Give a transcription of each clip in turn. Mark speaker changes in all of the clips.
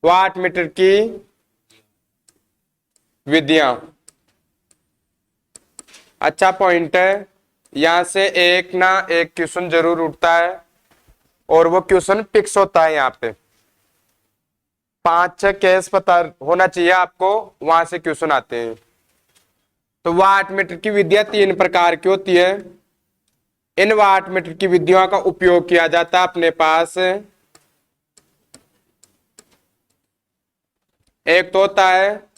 Speaker 1: Watt meter की विधियां। अच्छा पॉइंट है। यहां से एक ना एक क्वेश्चन जरूर उठता है और वो क्वेश्चन फिक्स होता है। यहाँ पे 5-6 केस पता होना चाहिए आपको, वहां से क्वेश्चन आते हैं। तो वाट मीटर की विधियां 3 प्रकार की होती है। इन वाट मीटर की विधियों का उपयोग किया जाता है अपने पास। एक तो होता है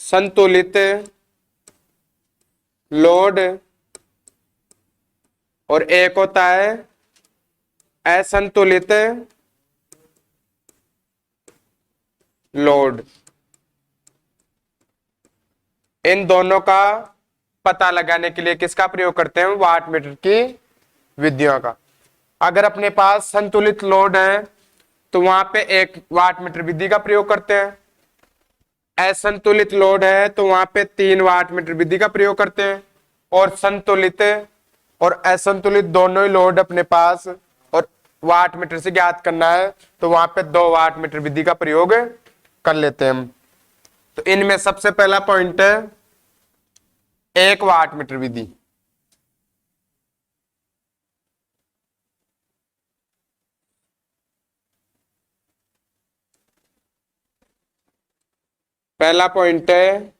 Speaker 1: संतुलित लोड और एक होता है असंतुलित लोड। इन दोनों का पता लगाने के लिए किसका प्रयोग करते हैं? वाट मीटर की विधियों का। अगर अपने पास संतुलित लोड है तो वहां पे एक वाट मीटर विधि का प्रयोग करते हैं। असंतुलित लोड है तो वहां पे 3 वाट मीटर विधि का प्रयोग करते हैं। और संतुलित और असंतुलित दोनों ही लोड अपने पास और वाट मीटर से ज्ञात करना है तो वहां पे 2 वाट मीटर विधि का प्रयोग कर लेते हैं हम। तो इनमें सबसे पहला पॉइंट है 1 वाट मीटर विधि। पहला पॉइंट है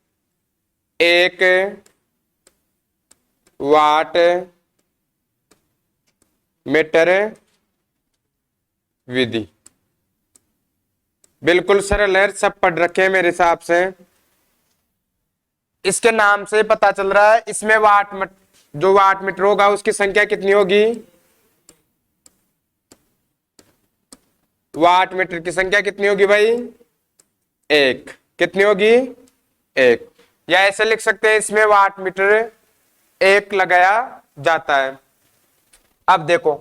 Speaker 1: 1 वाट मीटर विधि। बिल्कुल सरल है, सब पढ़ रखे हैं मेरे हिसाब से। इसके नाम से पता चल रहा है इसमें जो वाट मीटर होगा उसकी संख्या कितनी होगी? वाट मीटर की संख्या कितनी होगी भाई? 1। कितनी होगी? 1। या ऐसे लिख सकते हैं इसमें वाट मीटर 1 लगाया जाता है। अब देखो,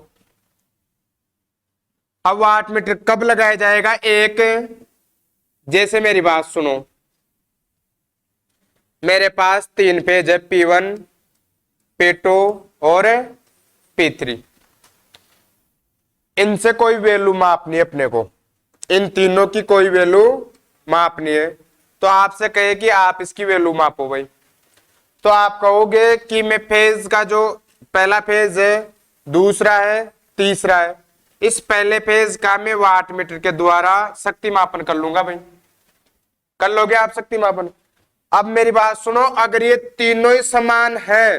Speaker 1: अब वाट मीटर कब लगाया जाएगा 1? जैसे मेरी बात सुनो, मेरे पास 3 फेज है, P1 P2 और P3। इनसे कोई वैल्यू मापनी है अपने को, इन तीनों की कोई वैल्यू मापनी है। तो आपसे कहे कि आप इसकी वैल्यू मापो भाई, तो आप कहोगे कि मैं फेज का जो पहला फेज है, दूसरा है, तीसरा है, इस पहले फेज का मैं वाट मीटर के द्वारा शक्ति मापन कर लूंगा भाई। कर लोगे आप शक्ति मापन? अब मेरी बात सुनो, अगर ये तीनों ही समान है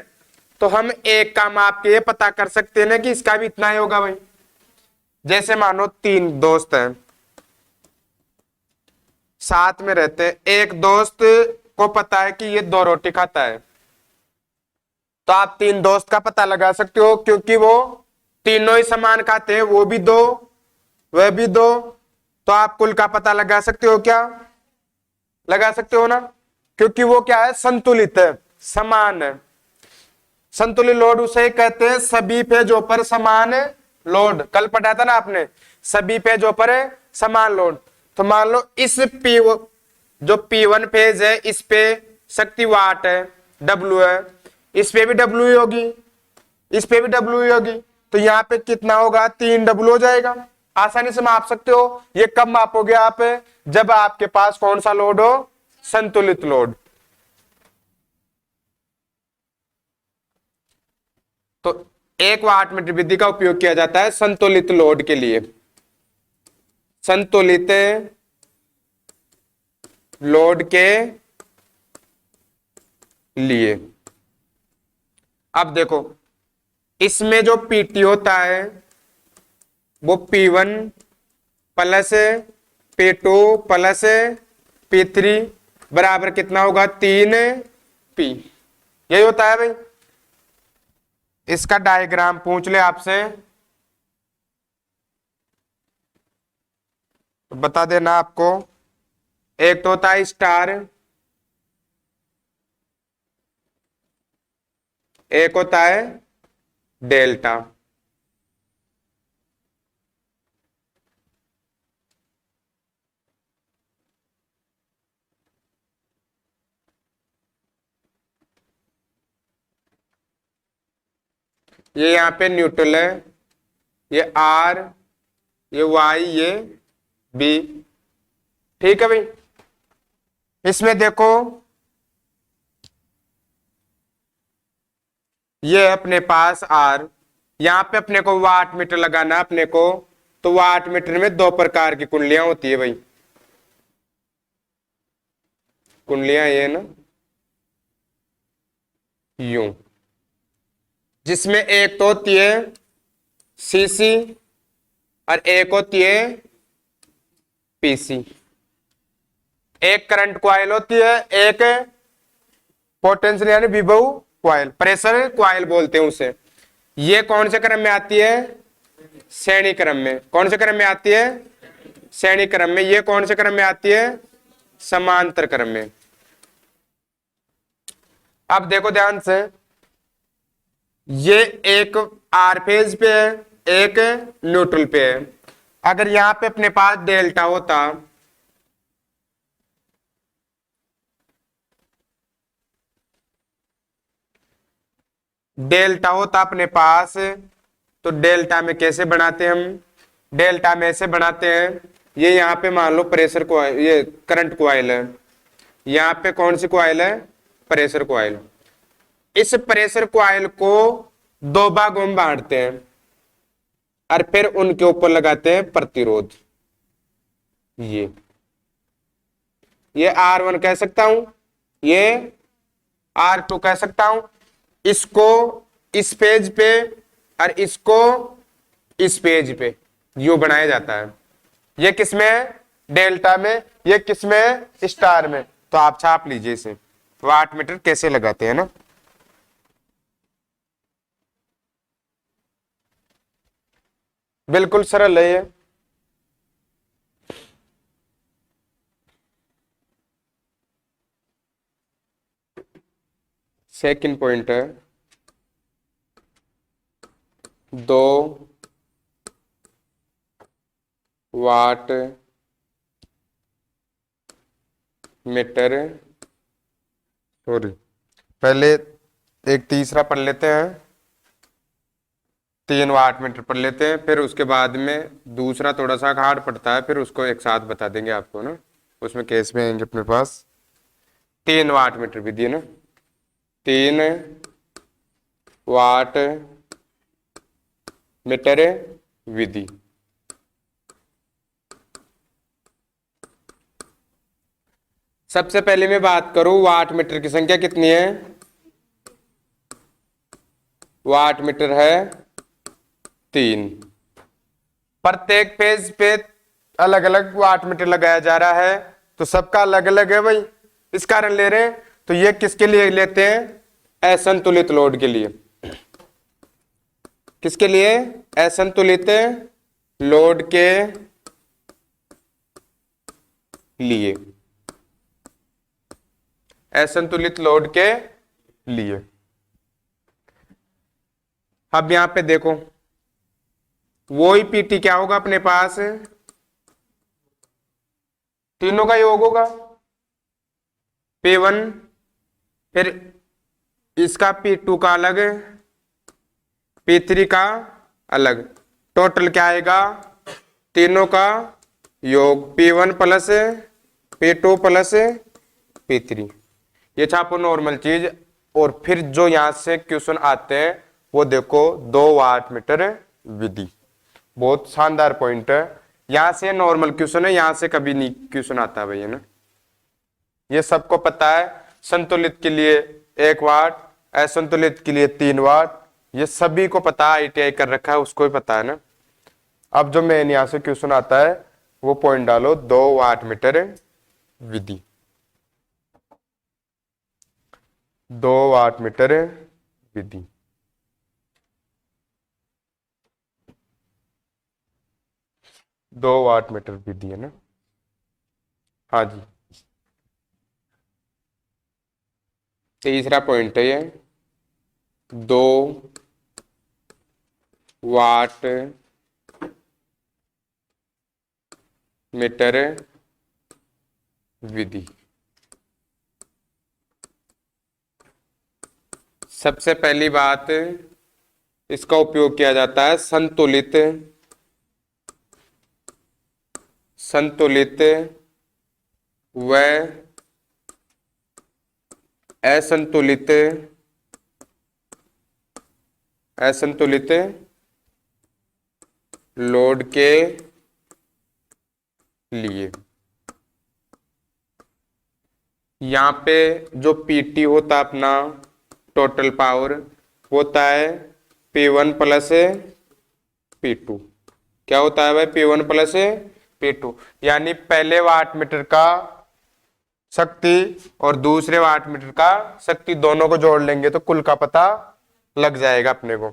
Speaker 1: तो हम एक का माप के ये पता कर सकते हैं ना कि इसका भी इतना ही होगा भाई। जैसे मानो 3 दोस्त हैं, साथ में रहते हैं। एक दोस्त को पता है कि ये 2 रोटी खाता है, तो आप 3 दोस्त का पता लगा सकते हो क्योंकि वो तीनों ही समान खाते हैं, वो भी 2 वह भी 2। तो आप कुल का पता लगा सकते हो क्या? लगा सकते हो ना, क्योंकि वो क्या है? संतुलित है, समान है। संतुलित लोड उसे कहते हैं सभी पेजों पर समान लोड। कल पढ़ा था ना आपने, सभी पेजों पर समान लोड। तो मान लो इस जो P1 फेज है इस पे शक्ति वाट है, W है, इस पे भी W ही होगी, इस पे भी W ही होगी। तो यहाँ पे कितना होगा? 3W हो जाएगा। आसानी से माप सकते हो। ये कब मापोगे आप? जब आपके पास कौन सा लोड हो? संतुलित लोड। तो 1 वाट मीटर विधि का उपयोग किया जाता है संतुलित लोड के लिए। संतुलित लोड के लिए। अब देखो, इसमें जो पीटी होता है वो P1 plus P2 plus P3 बराबर कितना होगा? 3P। यही होता है भाई। इसका डायग्राम पूछ ले आपसे तो बता देना आपको। एक तो होता है स्टार, एक होता है डेल्टा। ये यहाँ पे न्यूट्रल है, ये R, ये Y, ये बी। ठीक है भाई, इसमें देखो ये अपने पास आर, यहां पे अपने को वाट मीटर लगाना है अपने को, तो वाट मीटर में दो प्रकार की कुंडलियां होती है भाई, कुंडलियां ये ना यूं, जिसमें एक तो होती है सीसी और एक होती है पीसी। एक करंट क्वाइल होती है, एक पोटेंशियल यानी विभव क्वाइल, प्रेशर क्वाइल बोलते हैं उसे। ये कौन से क्रम में आती है? श्रेणी क्रम में। कौन से क्रम में आती है? श्रेणी क्रम में। ये कौन से क्रम में आती है? समांतर क्रम में। अब देखो ध्यान से, ये एक आर फेज पे है, एक न्यूट्रल पे है। अगर यहां पे अपने पास डेल्टा होता, डेल्टा होता अपने पास, तो डेल्टा में कैसे बनाते हैं हम? डेल्टा में ऐसे बनाते हैं, ये यहाँ पे मान लो प्रेशर कॉइल, ये करंट कॉइल है, यहाँ पे कौन सी कॉइल है? Pressure coil. इस प्रेशर कॉइल को दो भागों में बांटते हैं और फिर उनके ऊपर लगाते हैं प्रतिरोध। ये R1 कह सकता हूं, ये R2 कह सकता हूं। इसको इस पेज पे और इसको इस पेज पे यू बनाया जाता है। ये किसमें? डेल्टा में। ये किसमें? स्टार में। तो आप छाप लीजिए इसे, वाट मीटर कैसे लगाते हैं ना। बिल्कुल सरल है ये। सेकंड पॉइंट है, 2 वाट मीटर, सॉरी पहले एक तीसरा पढ़ लेते हैं, 3 वाट मीटर पढ़ लेते हैं, फिर उसके बाद में दूसरा थोड़ा सा हार्ड पड़ता है, फिर उसको एक साथ बता देंगे आपको ना। उसमें केस में आएंगे अपने पास 3 वाट मीटर विधि है ना, 3 वाट मीटर विधि। सबसे पहले मैं बात करूं, वाट मीटर की संख्या कितनी है? वाट मीटर है 3। प्रत्येक पेज पे अलग अलग वाट मीटर लगाया जा रहा है, तो सबका अलग अलग है भाई, इस कारण ले रहे हैं। तो ये किसके लिए लेते हैं? असंतुलित लोड के लिए। किसके लिए? असंतुलित लोड के लिए। असंतुलित लोड के लिए। अब यहां पे देखो, वो ही पीटी क्या होगा अपने पास? तीनों का योग होगा, P1, फिर इसका P2 का अलग, P3 का अलग, टोटल क्या आएगा? तीनों का योग P1 plus P2 plus P3। ये छापो नॉर्मल चीज। और फिर जो यहां से क्वेश्चन आते हैं वो देखो, 2 वाट मीटर विधि, बहुत शानदार पॉइंट है। यहां से नॉर्मल क्वेश्चन है, यहां से कभी नहीं क्वेश्चन आता भैया ना। ये सबको पता है, संतुलित के लिए 1 वाट, असंतुलित के लिए 3 वाट, ये सभी को पता है, ITI कर रखा है उसको भी पता है ना। अब जो मेन यहां से क्वेश्चन आता है वो पॉइंट डालो, 2 वाट मीटर विधि, 2 वाट मीटर विधि। दो वाट मीटर विधि है ना, हाँ जी। तीसरा पॉइंट है ये, 2 वाट मीटर विधि। सबसे पहली बात, इसका उपयोग किया जाता है संतुलित संतुलित व असंतुलित असंतुलित लोड के लिए। यहाँ पे जो पीटी होता है अपना टोटल पावर होता है P1 प्लस P2। क्या होता है भाई? P1 plus P2। यानी पहले वाट मीटर का शक्ति और दूसरे वाट मीटर का शक्ति दोनों को जोड़ लेंगे तो कुल का पता लग जाएगा अपने को।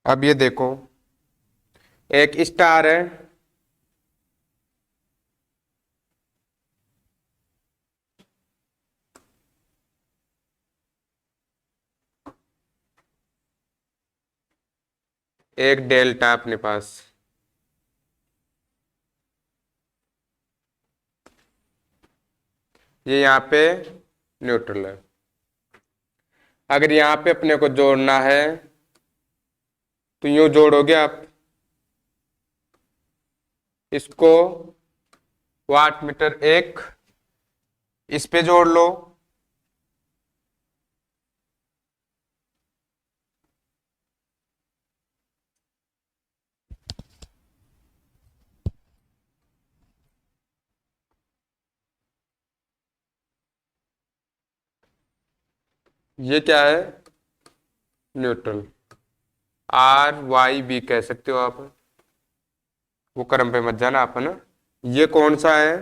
Speaker 1: अब ये देखो, एक स्टार है, एक डेल्टा अपने पास, ये यहाँ पे न्यूट्रल है। अगर यहाँ पे अपने को जोड़ना है तो यूं जोड़ोगे आप इसको, वाट मीटर एक इस पे जोड़ लो, ये क्या है? न्यूट्रल। RYB कह सकते हो आप, वो क्रम पे मत जाना आप, है ना। ये कौन सा है?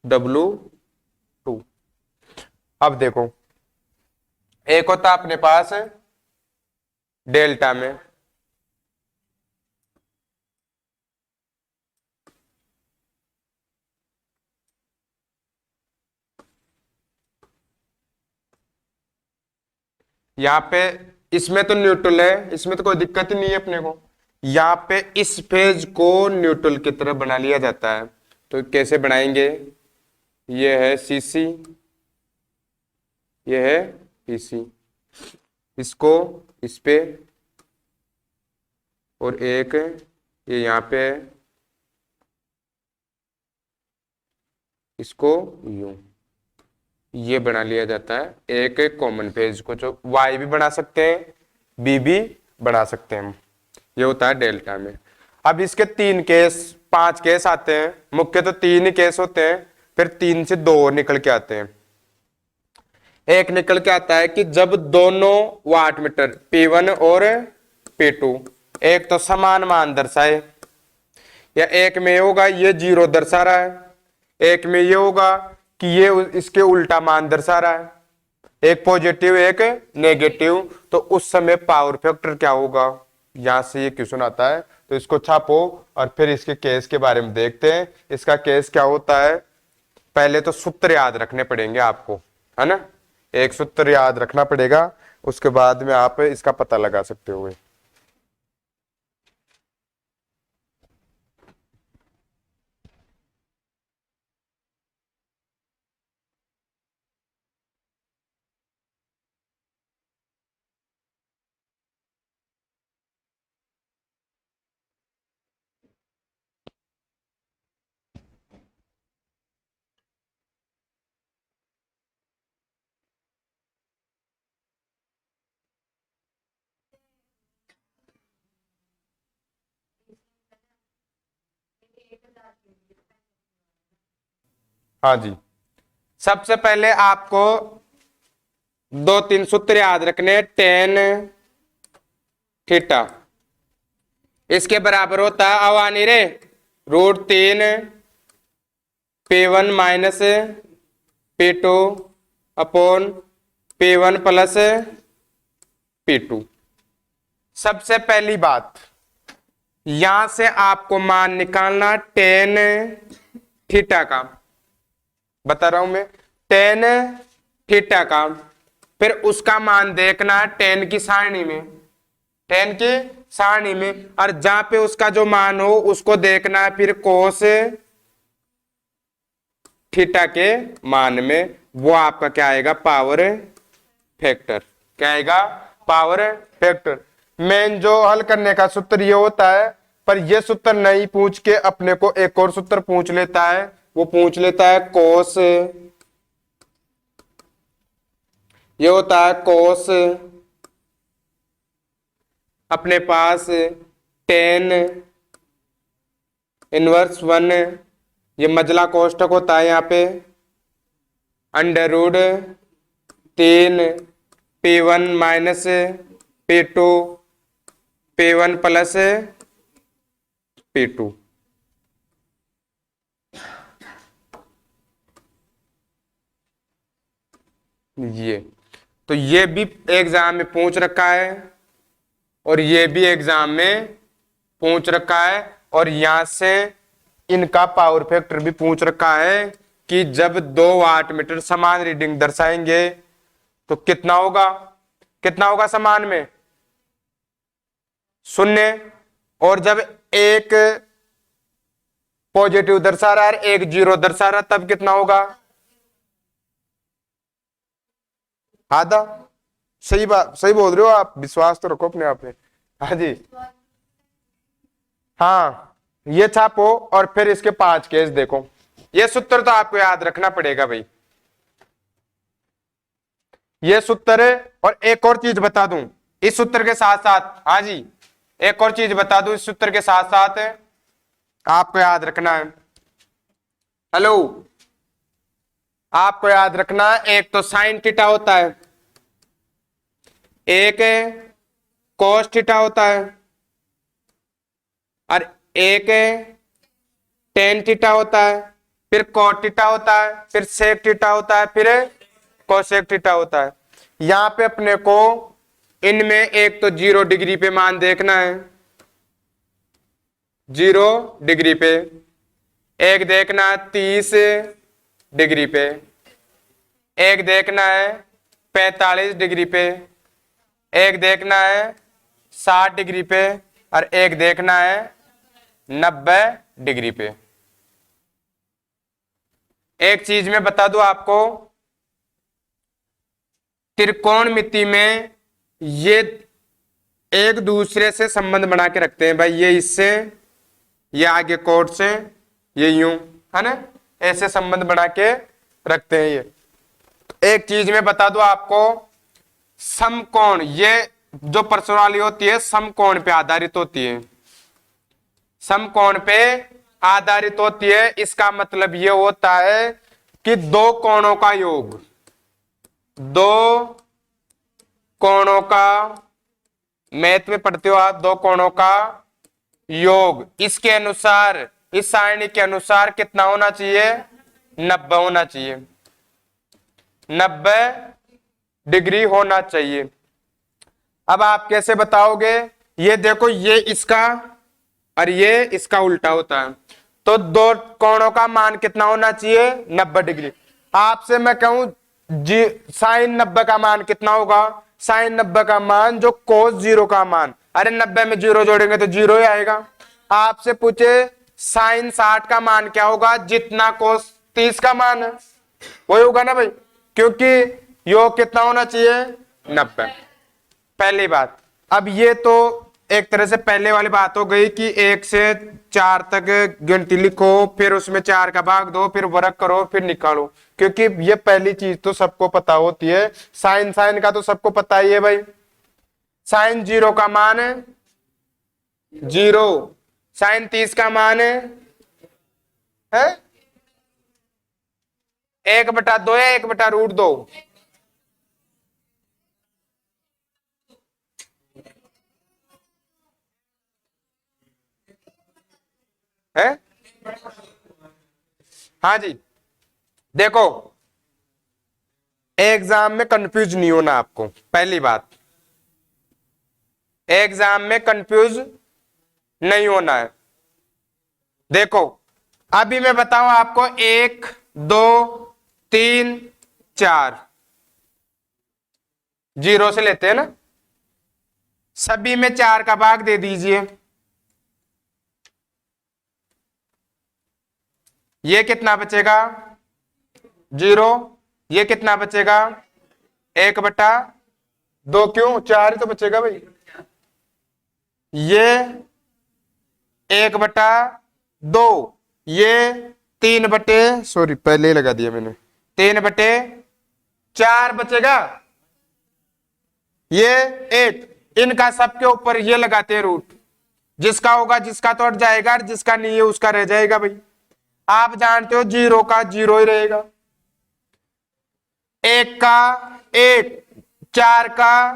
Speaker 1: W2। अब देखो, एक होता अपने पास डेल्टा में, यहाँ पे इसमें तो न्यूट्रल है, इसमें तो कोई दिक्कत ही नहीं है अपने को। यहाँ पे इस फेज को न्यूट्रल की तरह बना लिया जाता है। तो कैसे बनाएंगे? ये है CC, ये है PC, इसको इस पे और एक ये यहाँ पे है, इसको यूं, ये बना लिया जाता है एक कॉमन फेज को, जो Y भी बना सकते हैं, B भी बना सकते हैं। ये होता है डेल्टा में। अब इसके 5 केस आते हैं, मुख्य तो 3 ही केस होते हैं, फिर 3 से 2 निकल के आते हैं। एक निकल के आता है कि जब दोनों वाट मीटर P1 और P2 एक तो समान मान दर्शाए, या एक में होगा ये 0 दर्शा रहा है, एक में ये होगा कि ये इसके उल्टा मान दर्शा रहा है, एक पॉजिटिव एक नेगेटिव, तो उस समय पावर फैक्टर क्या होगा? यहां से ये क्वेश्चन आता है, तो इसको छापो और फिर इसके केस के बारे में देखते हैं। इसका केस क्या होता है? पहले तो सूत्र याद रखने पड़ेंगे आपको, है ना। एक सूत्र याद रखना पड़ेगा, उसके बाद में आप इसका पता लगा सकते हो। हाँ जी, सबसे पहले आपको 2-3 सूत्र याद रखने। टेन थीटा इसके बराबर होता है, अवानी रे, √3 P1 minus P2 upon P1 plus P2। सबसे पहली बात, यहां से आपको मान निकालना टेन थीटा का, बता रहा हूं मैं, टेन थीटा का। फिर उसका मान देखना है टेन की सारणी में, टेन की सारणी में, और जहां पे उसका जो मान हो उसको देखना है फिर कोस थीटा के मान में। वो आपका क्या आएगा? Power factor. क्या आएगा? Power factor. मेन जो हल करने का सूत्र ये होता है, पर ये सूत्र नहीं पूछ के अपने को एक और सूत्र पूछ लेता है, वो पूछ लेता है कोस, ये होता है कोस, अपने पास टेन इनवर्स वन, ये मजला कोष्टक होता है यहाँ पे, under root 3 P1 minus P2 P1 plus P2। ये तो ये भी एग्जाम में पूछ रखा है और ये भी एग्जाम में पूछ रखा है, और यहां से इनका पावर फैक्टर भी पूछ रखा है कि जब 2 वाटमीटर समान रीडिंग दर्शाएंगे तो कितना होगा, कितना होगा समान में 0, और जब एक पॉजिटिव दर्शा रहा है एक 0 दर्शा रहा तब कितना होगा, आधा। सही बात, सही बोल रहे हो आप, विश्वास तो रखो अपने आप में। हाँ जी, हाँ ये छापो और फिर इसके 5 केस देखो। ये सूत्र तो आपको याद रखना पड़ेगा भाई, ये सूत्र है। और एक और चीज बता दूं इस सूत्र के साथ साथ, हाँ जी एक और चीज बता दूं इस सूत्र के साथ साथ आपको याद रखना है, हेलो आपको याद रखना है, एक तो साइन थीटा होता है, एक कोस थीटा होता है, और एक टेन थीटा होता है, फिर कॉट थीटा होता है, फिर सेक थीटा होता है, फिर कोसेक थीटा होता है। यहां पे अपने को इनमें एक तो 0 डिग्री पे मान देखना है, 0 डिग्री पे, एक देखना है 30 डिग्री पे, एक देखना है 45 डिग्री पे, एक देखना है 60 डिग्री पे, और एक देखना है 90 डिग्री पे। एक चीज मैं बता दूं आपको, त्रिकोणमिति में ये एक दूसरे से संबंध बना के रखते हैं भाई, ये इससे, ये आगे कोट से, ये यूं, है ना, ऐसे संबंध बना के रखते हैं ये। एक चीज मैं बता दूं आपको, समकोण, ये जो प्रश्नावली होती है समकोण पे आधारित होती है, समकोण पे आधारित होती है। इसका मतलब ये होता है कि 2 कोणों का योग, 2 कोणों का, मैथ में पढ़ते हो आप, 2 कोणों का योग, इसके अनुसार, इस सारणी के अनुसार कितना होना चाहिए, 90 होना चाहिए, 90 डिग्री होना चाहिए। अब आप कैसे बताओगे, ये देखो ये इसका और ये इसका उल्टा होता है, तो 2 कोणों का मान कितना होना चाहिए, 90 डिग्री। आपसे मैं कहूं जी साइन 90 का मान कितना होगा, साइन 90 का मान जो कोस 0 का मान, अरे 90 में 0 जोड़ेंगे तो 0 ही आएगा। आपसे पूछे साइन 60 का मान क्या होगा, जितना कोस 30 का मान है वही होगा ना भाई, क्योंकि योग कितना होना चाहिए, 90। पहली बात। अब ये तो एक तरह से पहले वाली बात हो गई कि 1 से 4 तक गिनती लिखो, फिर उसमें 4 का भाग दो, फिर वर्ग करो, फिर निकालो, क्योंकि ये पहली चीज तो सबको पता होती है। साइन साइन का तो सबको पता ही है भाई, साइन 0 का मान है 0, साइन 30 का मान है 1/2 या 1/√2, है। हाँ जी, देखो एग्जाम में कंफ्यूज नहीं होना आपको, पहली बात, एग्जाम में कंफ्यूज नहीं होना है। देखो अभी मैं बताऊं आपको, 1 2 3 4 0 से लेते हैं ना, सभी में 4 का भाग दे दीजिए, ये कितना बचेगा 0, ये कितना बचेगा 1/2, दो क्यों, चार ही तो बचेगा भाई। ये 1/2, ये 3/, सॉरी पहले ही लगा दिया मैंने, 3/4 बचेगा। ये 1, इनका सबके ऊपर ये लगाते हैं रूट, जिसका होगा जिसका तो हट जाएगा, और जिसका नहीं है उसका रह जाएगा भाई। आप जानते हो 0 का 0 ही रहेगा, 1 का 1, 4 का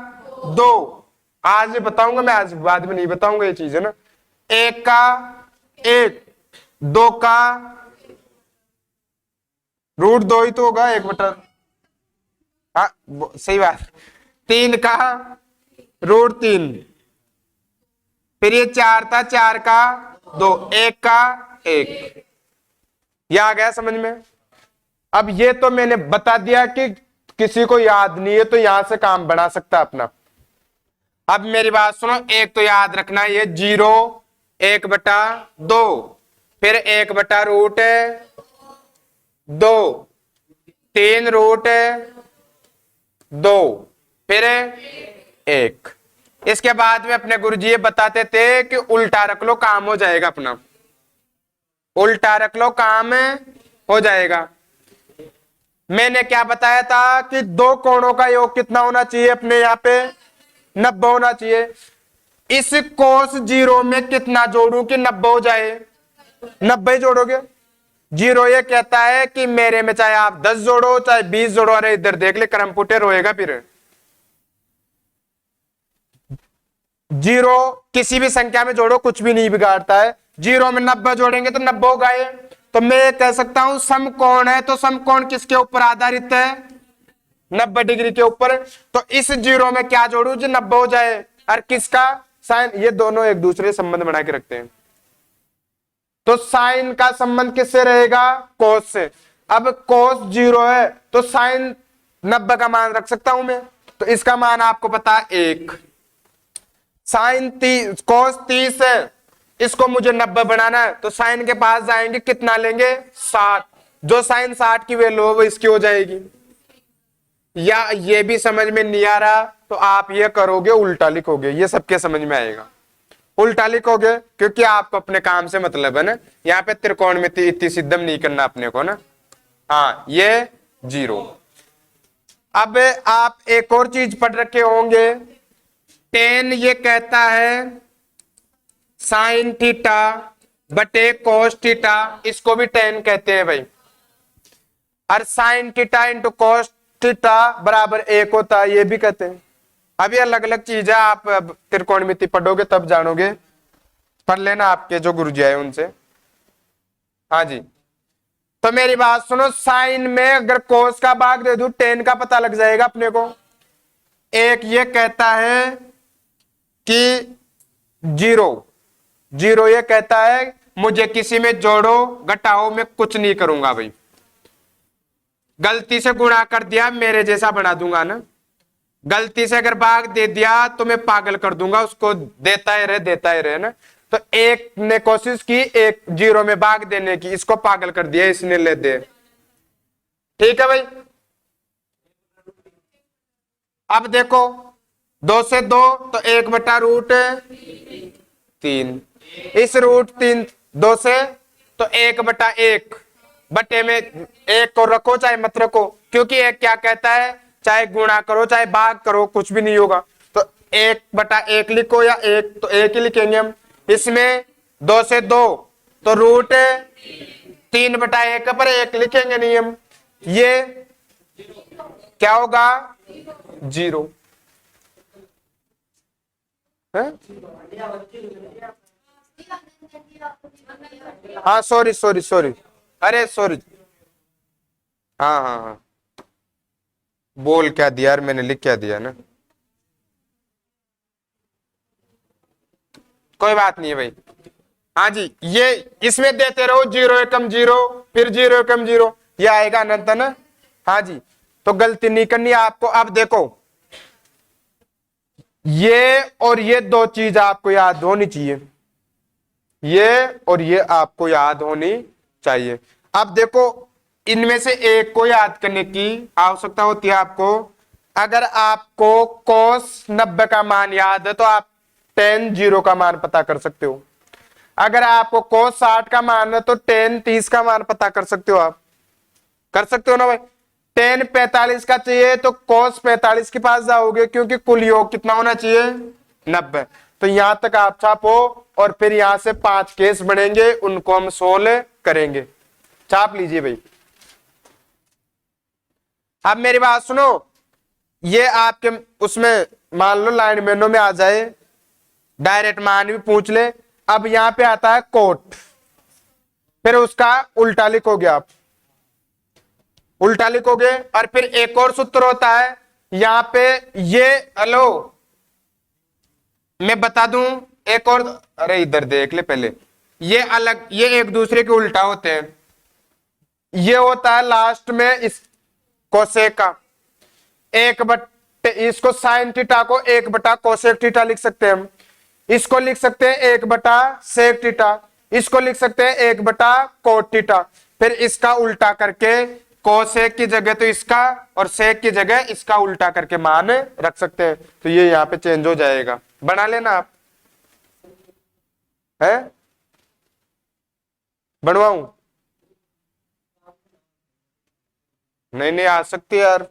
Speaker 1: 2। आज बताऊंगा मैं, आज बाद में नहीं बताऊंगा ये चीज है ना। 1 का 1, 2 का √2 ही तो होगा, 1/, हाँ सही बात। 3 का √3, फिर ये 4 था, 4 का 2, 1 का 1। ये आ गया समझ में। अब ये तो मैंने बता दिया कि किसी को याद नहीं है तो यहां से काम बना सकता अपना। अब मेरी बात सुनो, एक तो याद रखना, ये 0 1/2, फिर 1/√2, 3 √2, फिर 1। इसके बाद में अपने गुरुजी ये बताते थे कि उल्टा रख लो काम हो जाएगा अपना, उल्टा रख लो काम हो जाएगा। मैंने क्या बताया था कि दो कोणों का योग कितना होना चाहिए अपने यहाँ पे, 90 होना चाहिए। इस cos 0 में कितना जोड़ू कि 90 हो जाए, 90 ही जोड़ोगे। 0 ये कहता है कि मेरे में चाहे आप 10 जोड़ो चाहे 20 जोड़ो, अरे इधर देख ले करमपुटे रोएगा फिर। 0 किसी भी संख्या में जोड़ो कुछ भी नहीं बिगाड़ता है। 0 में 90 जोड़ेंगे तो 90 होगा ये। तो मैं कह सकता हूं समकोण है, तो समकोण किसके ऊपर आधारित है, 90 डिग्री के ऊपर। तो इस 0 में क्या जोड़ू जो 90 हो जाए, और किसका साइन, ये दोनों एक दूसरे संबंध बना के रखते हैं। तो साइन का संबंध किससे रहेगा, कोस से। अब कोस 0 है तो साइन 90 का मान रख सकता हूं मैं, तो इसका मान आपको पता है 1। साइन 30, कोस 30 है, इसको मुझे 90 बनाना है, तो साइन के पास जाएंगे कितना लेंगे, 60। जो साइन 60 की वैल्यू है वो इसकी हो जाएगी। या ये भी समझ में नहीं आ रहा तो आप ये करोगे उल्टा लिखोगे, ये सबके समझ में आएगा। उल्टा लिखोगे क्योंकि आपको अपने काम से मतलब है ना, यहाँ पे त्रिकोण में इतनी सिद्धम नहीं करना अपने को ना। हाँ ये 0। अब आप एक और चीज पढ़ रखे होंगे, tan ये कहता है साइन थीटा बटे कोस थीटा, इसको भी tan कहते हैं भाई। और sine theta into cos theta बराबर 1 होता है, ये भी कहते हैं। अभी अलग अलग चीज है, आप त्रिकोणमिति पढ़ोगे तब जानोगे, पढ़ लेना आपके जो गुरुजी आए उनसे। हाँ जी, तो मेरी बात सुनो, साइन में अगर कोस का भाग दे दूं tan का पता लग जाएगा अपने को। एक ये कहता है कि 0 ये कहता है मुझे किसी में जोड़ो घटाओ मैं कुछ नहीं करूंगा भाई, गलती से गुणा कर दिया मेरे जैसा बना दूंगा ना, गलती से अगर भाग दे दिया तो मैं पागल कर दूंगा उसको, देता ही रहे ना। तो एक ने कोशिश की एक 0 में भाग देने की, इसको पागल कर दिया, इसने ले दे। ठीक है भाई। अब देखो 2 से 2 तो 1/√3, इस √3 2 से तो 1/1 बटे में 1 को रखो चाहे मत रखो, क्योंकि 1 क्या कहता है चाहे गुणा करो चाहे भाग करो कुछ भी नहीं होगा। तो 1/1 लिखो या 1 तो 1 ही लिखेंगे हम। इसमें 2 से 2 तो √3/1 पर 1 लिखेंगे नहीं हम, ये क्या होगा 0 है? हाँ सॉरी, अरे सॉरी, हाँ बोल क्या दिया यार मैंने, लिख क्या दिया ना, कोई बात नहीं है भाई। हाँ जी, ये इसमें देते रहो 0 एकम 0 फिर 0 एकम 0, ये आएगा अनंत ना। हाँ जी, तो गलती नहीं करनी आपको। अब देखो ये और ये दो चीज आपको याद होनी चाहिए, ये और ये आपको याद होनी चाहिए। अब देखो इनमें से एक को याद करने की आवश्यकता होती है आपको, अगर आपको cos 90 का मान याद है तो आप tan 0 का मान पता कर सकते हो। अगर आपको cos 60 का मान है तो tan 30 का मान पता कर सकते हो। आप कर सकते हो ना भाई। tan 45 का चाहिए तो cos 45 के पास जाओगे, क्योंकि कुल योग कितना होना चाहिए 90। तो यहां तक आप छापो और फिर यहां से 5 केस बनेंगे, उनको हम सोल्व करेंगे। छाप लीजिए भाई। अब मेरी बात सुनो, ये आपके उसमें मान लो लाइनमैनों में आ जाए, डायरेक्ट मान भी पूछ ले। अब यहां पे आता है कोट, फिर उसका उल्टा लिखोगे आप, उल्टा लिखोगे। और फिर एक और सूत्र होता है यहां पे, ये हेलो मैं बता दूं एक और, अरे इधर देख ले पहले, ये अलग, ये एक दूसरे के उल्टा होते हैं। ये होता है लास्ट में इस कोसेक का एक बटे, इसको साइन थीटा को 1 बटा कोसेक थीटा लिख सकते हैं हम। इसको लिख सकते हैं 1/सेक थीटा, इसको लिख सकते हैं 1 बटा कोट थीटा। फिर इसका उल्टा करके कोसेक की जगह तो इसका और सेक की जगह इसका उल्टा करके मान रख सकते हैं। तो ये यहां पे चेंज हो जाएगा, बना लेना आप। है बनवाऊं? नहीं नहीं आ सकती यार,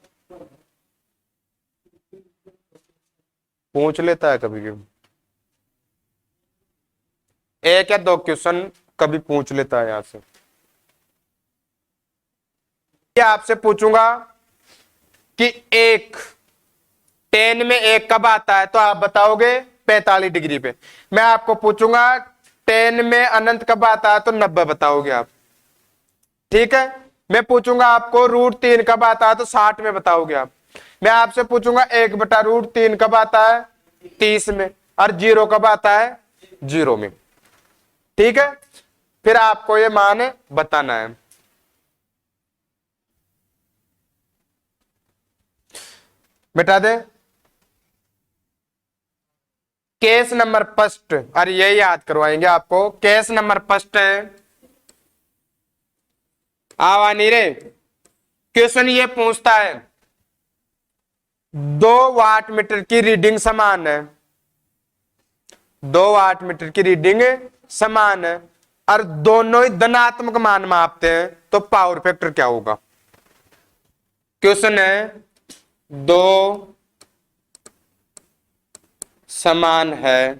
Speaker 1: पूछ लेता है कभी कभी, 1 या 2 क्वेश्चन कभी पूछ लेता है यहां से। आपसे पूछूंगा कि एक tan में 1 कब आता है, तो आप बताओगे 45 डिग्री पे। मैं आपको पूछूंगा tan में अनंत कब आता है, तो 90 बताओगे आप। ठीक है। मैं पूछूंगा आपको √3 कब आता है, तो 60 में बताओगे आप। मैं आपसे पूछूंगा 1/√3 कब आता है, 30 में। और 0 कब आता है, 0 में। ठीक है। फिर आपको ये मान बताना है। बेटा दे केस नंबर फर्स्ट, और ये याद करवाएंगे आपको। केस नंबर फर्स्ट है, आवा नहीं रे, क्वेश्चन ये पूछता है 2 वाट मीटर की रीडिंग समान है, 2 वाट मीटर की रीडिंग समान है, और दोनों ही धनात्मक मान मापते हैं, तो पावर फैक्टर क्या होगा। क्वेश्चन है 2 समान है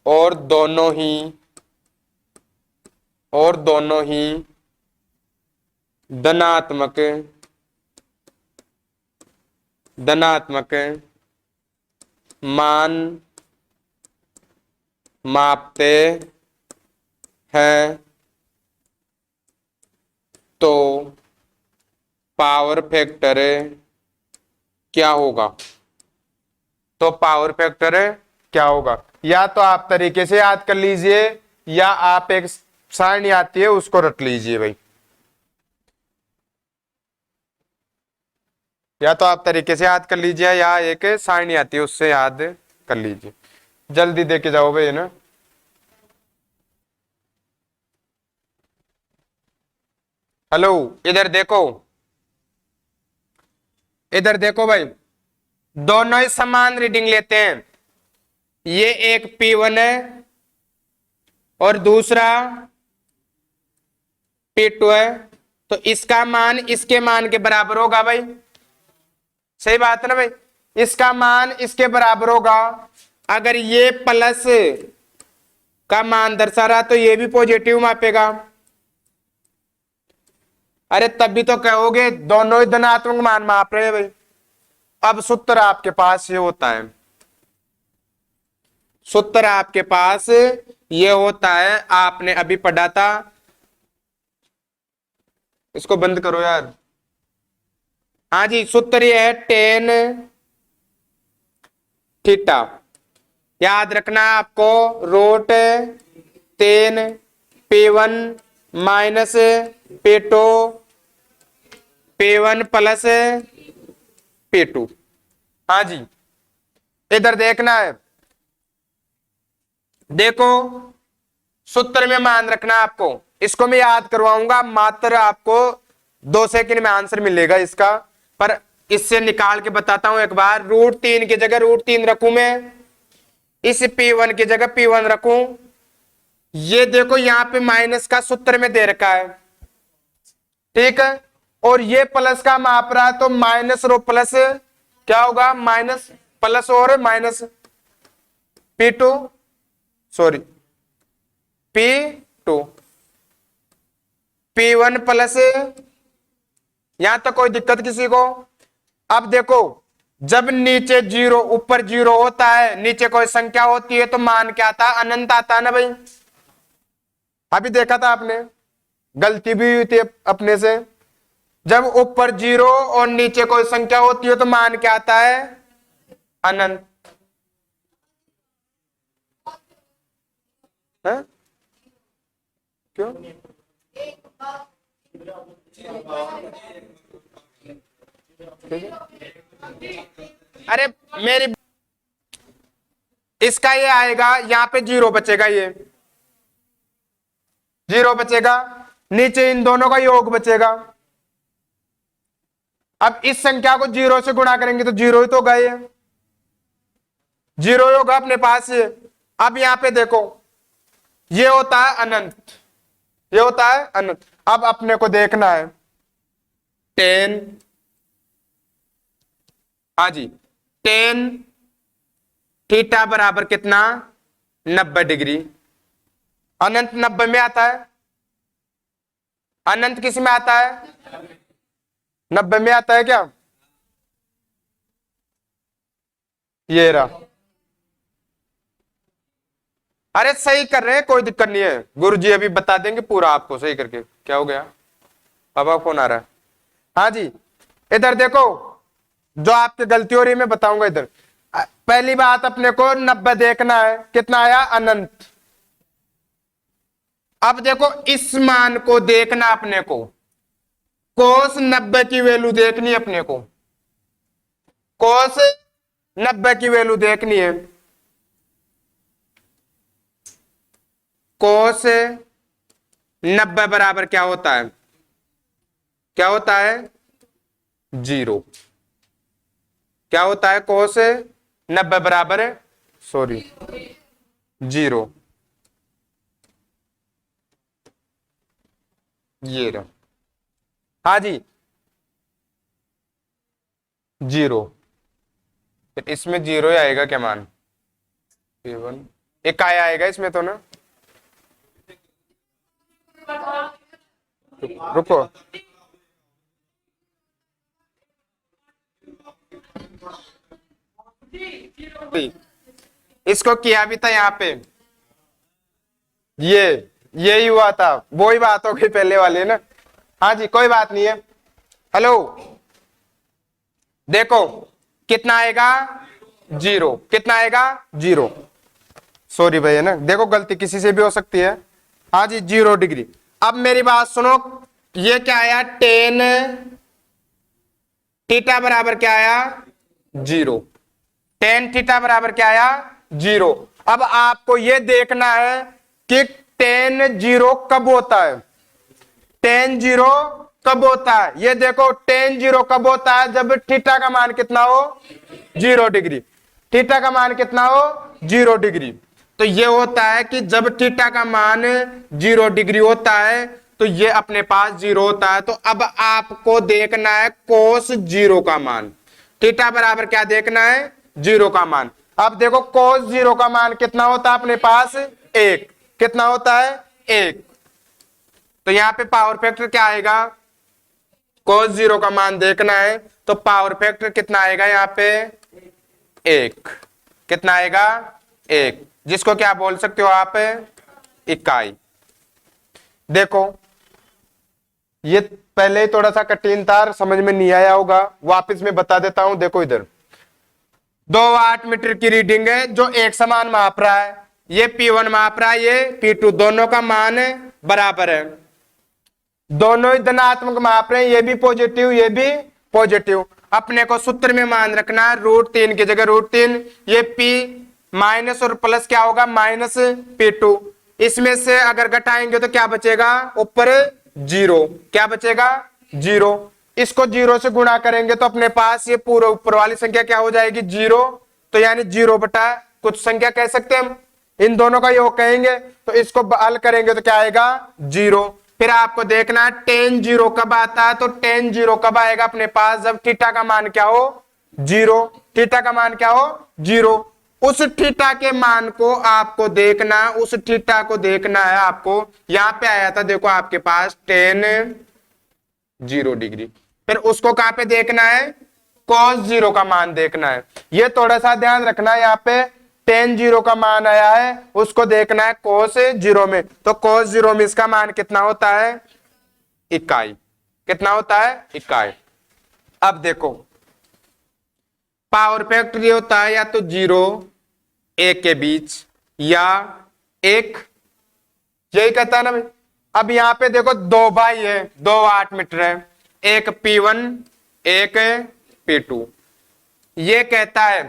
Speaker 1: और दोनों ही धनात्मक मान मापते हैं, तो पावर फैक्टर क्या होगा। तो पावर फैक्टर क्या होगा, या तो आप तरीके से याद कर लीजिए, या आप एक सारणी आती है उसको रट लीजिए भाई। या तो आप तरीके से याद कर लीजिए, या एक सारणी आती है उससे याद कर लीजिए। जल्दी देके जाओ भाई ना। हेलो इधर देखो, इधर देखो भाई, दोनों ही समान रीडिंग लेते हैं। ये एक P1 है और दूसरा P2 है, तो इसका मान इसके मान के बराबर होगा भाई। सही बात है ना भाई, इसका मान इसके बराबर होगा। अगर ये प्लस का मान दर्शा रहा तो ये भी पॉजिटिव मापेगा। अरे तभी तो कहोगे दोनों ही धनात्मक मान माप रहे हैं भाई। अब सूत्र आपके पास ये होता है, सूत्र आपके पास ये होता है, आपने अभी पढ़ा था। इसको बंद करो यार। हाँ जी, सूत्र ये है tan थीटा। याद रखना आपको, √3 P1 minus P2 P1 plus P2। हाँ जी, इधर देखना है। देखो सूत्र में मान रखना आपको, इसको मैं याद करवाऊंगा, मात्र आपको 2 सेकंड में आंसर मिलेगा इसका, पर इससे निकाल के बताता हूं एक बार। √3 की जगह √3 रखूं मैं, इस P1 की जगह P1 रखूं। ये देखो यहां पे माइनस का सूत्र में दे रखा है, ठीक है, और ये प्लस का माप रहा है, तो माइनस रो प्लस क्या होगा, माइनस प्लस और minus P2, sorry P2, P1 plus, यहां तक कोई दिक्कत किसी को? अब देखो जब नीचे 0 ऊपर 0 होता है, नीचे कोई संख्या होती है तो मान क्या आता है, अनंत आता है ना भाई। अभी देखा था आपने, गलती भी हुई थी अपने से, जब ऊपर 0 और नीचे कोई संख्या होती है तो मान क्या आता है, अनंत है? क्यों? अरे मेरी, इसका ये आएगा, यहां पे 0 बचेगा, ये 0 बचेगा, नीचे इन दोनों का योग बचेगा। अब इस संख्या को 0 से गुणा करेंगे तो 0 ही तो होगा, ये 0 ही होगा अपने पास ये। अब यहां पे देखो ये होता है अनंत, ये होता है अनंत। अब अपने को देखना है 10, हाँ जी, 10 थीटा बराबर कितना, 90 डिग्री। अनंत 90 में आता है, अनंत किस में आता है, 90 में आता है क्या? ये रहा। अरे सही कर रहे हैं, कोई दिक्कत नहीं है, गुरुजी अभी बता देंगे पूरा आपको सही करके। क्या हो गया, पापा फोन आ रहा है। हाँ जी, इधर देखो जो आपकी गलती हो रही है मैं बताऊंगा। इधर पहली बात अपने को 90 देखना है, कितना आया, अनंत। अब देखो इस मान को देखना अपने को, कोस 90 की वैल्यू देखनी है अपने को, कोस 90 की वैल्यू देखनी है। कोस 90 बराबर क्या होता है, क्या होता है, 0। क्या होता है, कोस 90 बराबर है, सॉरी 0। ये रहा, हाँ जी 0। फिर इसमें 0 ही आएगा क्या मान, P1 एक आया आएगा इसमें तो ना, रुको इसको किया भी था यहाँ पे, ये यही हुआ था, वो ही बात हो गई पहले वाली ना। हाँ जी कोई बात नहीं है। हेलो देखो कितना आएगा, 0, कितना आएगा, 0। सॉरी भैया ना, देखो गलती किसी से भी हो सकती है। हाँ जी 0 डिग्री। अब मेरी बात सुनो, ये क्या आया, 10 थीटा बराबर क्या आया, 0। 10 थीटा बराबर क्या आया, 0। अब आपको ये देखना है कि 10 0 कब होता है, 10 0 कब होता है। ये देखो 10 0 कब होता है, जब थीटा का मान कितना हो, 0 डिग्री। थीटा का मान कितना हो, 0 डिग्री। तो ये होता है कि जब थीटा का मान 0 डिग्री होता है तो ये अपने पास 0 होता है। तो अब आपको देखना है कोस 0 का मान, थीटा बराबर क्या देखना है, 0 का मान। अब देखो कोस 0 का मान कितना होता है अपने पास, 1। कितना होता है, 1। तो यहां पे पावर फैक्टर क्या आएगा, कोस 0 का मान देखना है तो पावर फैक्टर कितना आएगा यहाँ पे, 1। कितना आएगा, 1, जिसको क्या बोल सकते हो आप, इकाई। देखो ये पहले ही थोड़ा सा कठिन था, समझ में नहीं आया होगा, वापस मैं बता देता हूं। देखो इधर 2 वाट मीटर की रीडिंग है जो एक समान माप रहा है, ये P1 माप रहा है, ये P2, दोनों का मान बराबर है, दोनों ही धनात्मक माप रहे हैं, ये भी पॉजिटिव ये भी पॉजिटिव। अपने को सूत्र में मान रखना है, √3 की जगह √3, ये P माइनस और प्लस क्या होगा, माइनस P2, इसमें से अगर घटाएंगे तो क्या बचेगा, ऊपर 0, क्या बचेगा 0। इसको 0 से गुणा करेंगे तो अपने पास ये पूरा ऊपर वाली संख्या क्या हो जाएगी 0, तो यानी 0 बटा कुछ संख्या कह सकते हैं हम, इन दोनों का योग कहेंगे तो इसको हल करेंगे तो क्या आएगा 0। फिर आपको देखना है tan 0 कब आता है, तो tan 0 कब आएगा अपने पास, जब थीटा का मान क्या हो 0, थीटा का मान क्या हो 0। उस थीटा के मान को आपको देखना, उस थीटा को देखना है आपको, यहां पे आया था देखो आपके पास tan 0 डिग्री, फिर उसको कहां पे देखना है, cos 0 का मान देखना है। ये थोड़ा सा ध्यान रखना, यहाँ पे tan 0 का मान आया है, उसको देखना है cos 0 में, तो cos 0 में इसका मान कितना होता है, इकाई, कितना होता है इकाई। अब देखो पावर फैक्टर ये होता है या तो 0 1 के बीच या 1, यही कहता है ना भाई। अब यहाँ पे देखो दो भाई है, दो वाट मीटर है, एक P1 एक P2, ये कहता है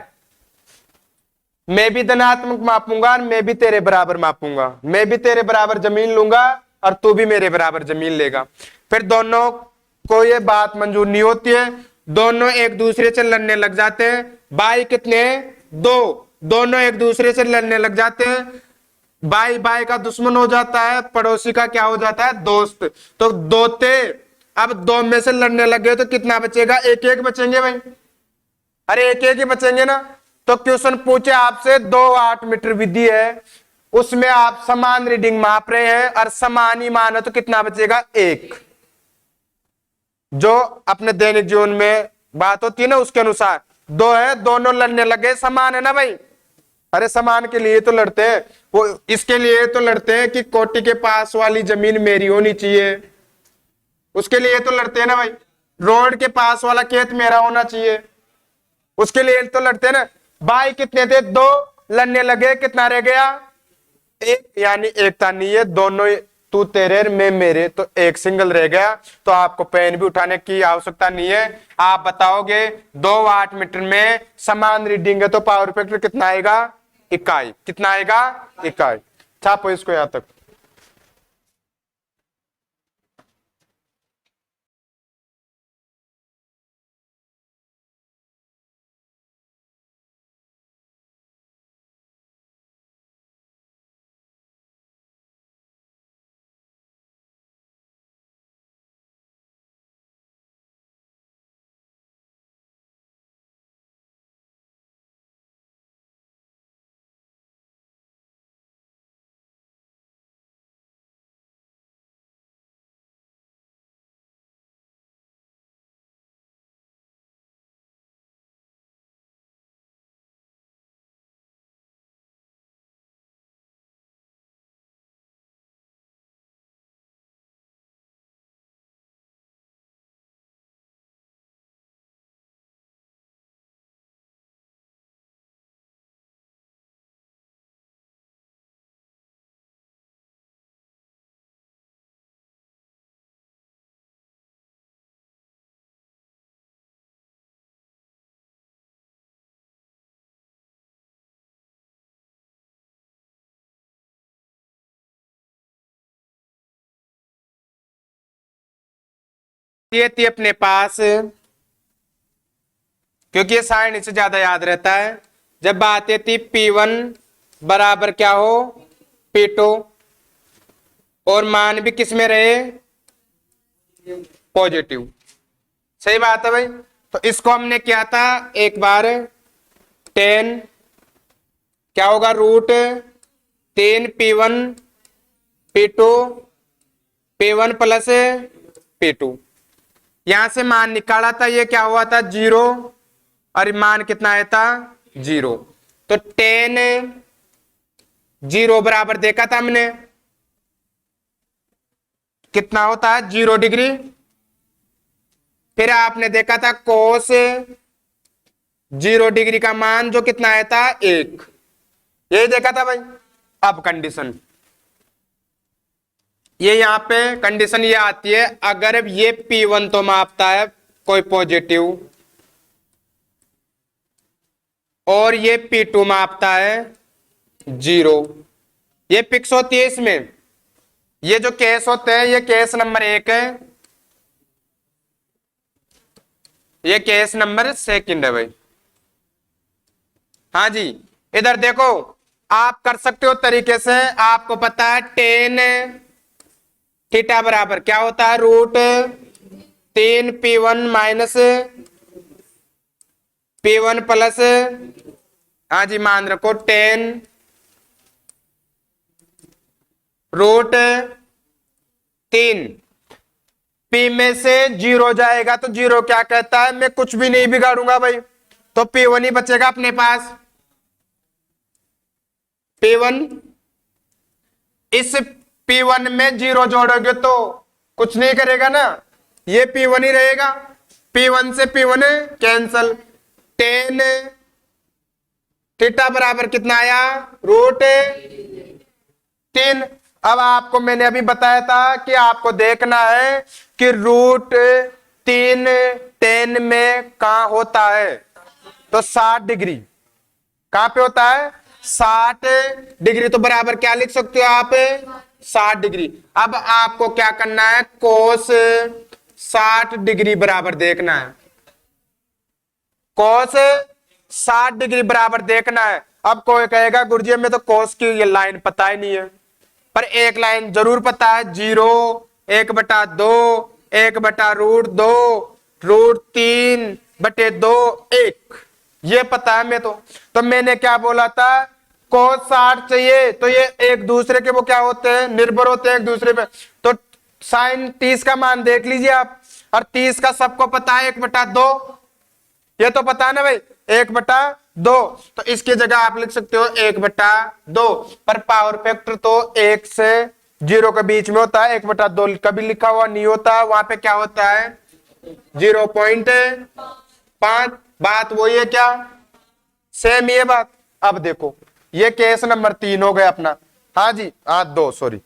Speaker 1: मैं भी धनात्मक मापूंगा, मैं भी तेरे बराबर मापूंगा, मैं भी तेरे बराबर जमीन लूंगा और तू भी मेरे बराबर जमीन लेगा। फिर दोनों को ये बात मंजूर नहीं होती है, दोनों एक दूसरे से लड़ने लग जाते हैं। भाई कितने, दो, दोनों एक दूसरे से लड़ने लग जाते हैं। भाई भाई का दुश्मन हो जाता है, पड़ोसी का क्या हो जाता है, दोस्त। तो दोते अब दो में से लड़ने लगे तो कितना बचेगा, एक एक बचेंगे भाई, अरे एक एक ही बचेंगे ना। तो क्वेश्चन पूछे आपसे 2 वाट मीटर विधि है, उसमें आप समान रीडिंग माप रहे हैं और समान ही मान है, तो कितना बचेगा, एक। जो अपने दैनिक जीवन में बात होती है ना उसके अनुसार, दो है, दोनों लड़ने लगे, समान है ना भाई। अरे समान के लिए तो लड़ते हैं, वो इसके लिए तो लड़ते हैं कि कोटी के पास वाली जमीन मेरी होनी चाहिए, उसके लिए तो लड़ते हैं ना भाई। रोड के पास वाला खेत मेरा होना चाहिए, उसके लिए तो लड़ते हैं ना। भाई कितने थे, दो, लड़ने लगे, कितना रह गया, एक, यानी एकता नहीं है, दोनों तू तेरे मैं मेरे, तो एक सिंगल रह गया। तो आपको पेन भी उठाने की आवश्यकता नहीं है, आप बताओगे 2 वाट मीटर में समान रीडिंग है तो पावर फैक्टर कितना आएगा, इकाई, कितना आएगा, इकाई। छापो इसको यहां तक। ये थी अपने पास, क्योंकि ये साइन इससे ज्यादा याद रहता है, जब बात ये थी P1 बराबर क्या हो, P2, और मान भी किस में रहे, पॉजिटिव। सही बात है भाई। तो इसको हमने किया था एक बार, 10 क्या होगा, √3 P1 P2 P1 plus P2, यहां से मान निकाला था, ये क्या हुआ था 0, और मान कितना आया था 0। तो tan 0 बराबर देखा था हमने, कितना होता है 0 डिग्री। फिर आपने देखा था cos 0 डिग्री का मान जो कितना आया था 1, यही देखा था भाई। अब कंडीशन, ये यहां पे कंडीशन ये आती है, अगर ये P1 तो मापता है कोई पॉजिटिव और ये P2 मापता है 0, ये फिक्स होती है इसमें। ये जो केस होते हैं ये केस नंबर 1 है, ये केस नंबर 2 है भाई। हाँ जी, इधर देखो आप कर सकते हो तरीके से। आपको पता है टेन थीटा बराबर क्या होता है, √3p1 माइनस p1 प्लस, हाँ जी मान रखो 10 √3। पी में से 0 जाएगा तो 0 क्या कहता है, मैं कुछ भी नहीं बिगाड़ूंगा भाई, तो p1 ही बचेगा अपने पास। p1, इस p1 में 0 जोड़ोगे तो कुछ नहीं करेगा ना, ये p1 ही रहेगा। p1 से p1 कैंसल, 10 थीटा बराबर कितना आया, √3। अब आपको मैंने अभी बताया था कि आपको देखना है कि √3 10 में कहां होता है, तो 60 डिग्री कहां पे होता है, 60 डिग्री। तो बराबर क्या लिख सकते हो आप, 60 डिग्री। अब आपको क्या करना है, कोस 60 डिग्री बराबर देखना है, कोस 60 डिग्री बराबर देखना है। अब कोई कहेगा गुरुजी हमें तो कोस की ये लाइन पता ही नहीं है, पर एक लाइन जरूर पता है, 0 1/2 1/√2 √3/2 1, ये पता है मैं तो मैंने क्या बोला था, कोस 60 चाहिए तो ये एक दूसरे के वो क्या होते हैं, निर्भर होते हैं एक दूसरे पे। तो साइन 30 का मान देख लीजिए आप, और 30 का सबको पता है 1/2, ये तो पता है ना भाई 1/2। तो इसकी जगह आप लिख सकते हो 1/2, पर पावर फैक्टर तो 1 से 0 के बीच में होता है, 1/2 कभी लिखा हुआ नहीं होता, वहां पे क्या होता है 0.5। बात वही है क्या, सेम ये बात। अब देखो ये केस नंबर 3 हो गया अपना, हाँ जी हाँ 2 सॉरी,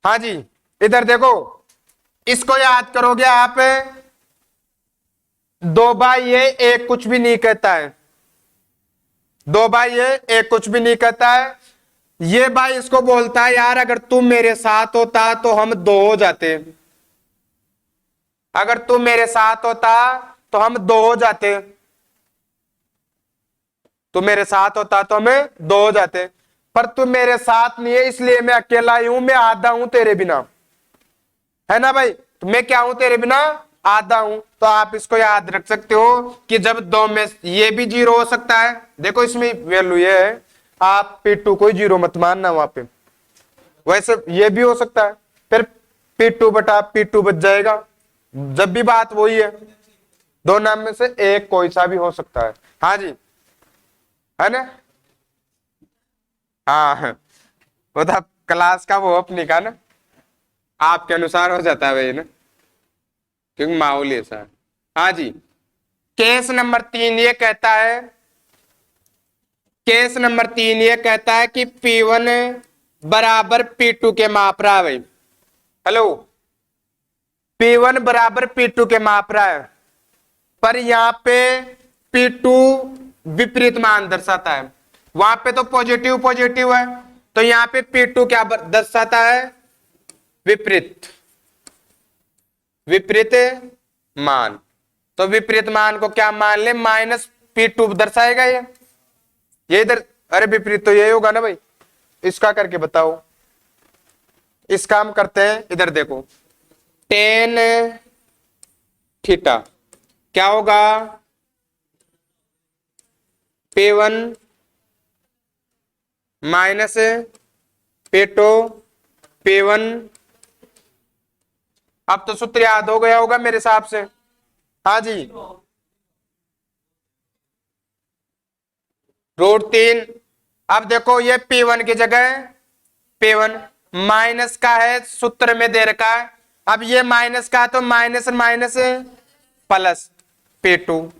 Speaker 1: हाँ जी इधर देखो, इसको याद करोगे आप, 2/a एक कुछ भी नहीं कहता है, 2/a एक कुछ भी नहीं कहता है। ये भाई इसको बोलता है यार अगर तुम मेरे साथ होता तो हम 2 हो जाते, अगर तुम मेरे साथ होता तो हम 2 हो जाते, तुम मेरे साथ होता तो हमें 2 हो जाते, पर तुम मेरे साथ नहीं है इसलिए मैं अकेला ही हूं, मैं आधा हूं तेरे बिना, है ना भाई, तो मैं क्या हूं तेरे बिना, आधा हूं। तो आप इसको याद रख सकते हो कि जब 2 में ये भी 0 हो सकता है, देखो इसमें वैल्यू ये है, आप p2 को 0 मत मानना वहां पे, वैसे ये भी हो सकता है, फिर p2/p2 बच जाएगा, जब भी बात वही है, 2 नाम में से एक कोई सा भी हो सकता है, हाँ जी है ना। हाँ वो तो क्लास का वो अपनी का ना, आपके अनुसार हो जाता है भाई ना, क्योंकि माहौल ऐसा है। हाँ जी, केस नंबर 3 ये कहता है, केस नंबर 3 ये कहता है कि P1 बराबर P2 के माप रहा है भाई, हेलो, P1 बराबर P2 के माप रहा है, पर यहाँ पे P2 विपरीत मान दर्शाता है, वहां पे तो पॉजिटिव पॉजिटिव है, तो यहाँ पे P2 क्या दर्शाता है, विपरीत, विपरीत मान। तो विपरीत मान को क्या मान ले, -P2 दर्शाएगा ये इधर, अरे विपरीत तो ये होगा ना भाई, इसका करके बताओ, इसका हम करते हैं, इधर देखो tan थीटा क्या होगा, P1 माइनस P2 P1। अब तो सूत्र याद हो गया होगा मेरे हिसाब से, हाँ जी √3। अब देखो ये P1 की जगह P1 माइनस का है, सूत्र में दे रखा है, अब ये माइनस का तो माइनस माइनस प्लस P2,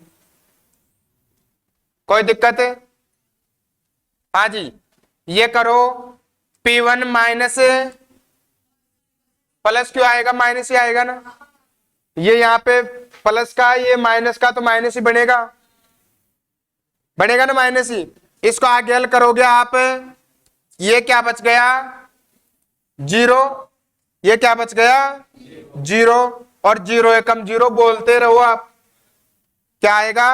Speaker 1: कोई दिक्कत है, हाँ जी ये करो, P1 माइनस प्लस क्यों आएगा, माइनस ही आएगा ना, ये यहाँ पे प्लस का ये माइनस का तो माइनस ही बनेगा, बनेगा ना माइनस ही। इसको आगे हल करोगे आप, ये क्या बच गया 0, ये क्या बच गया 0, और 0 एकम 0 बोलते रहो आप, क्या आएगा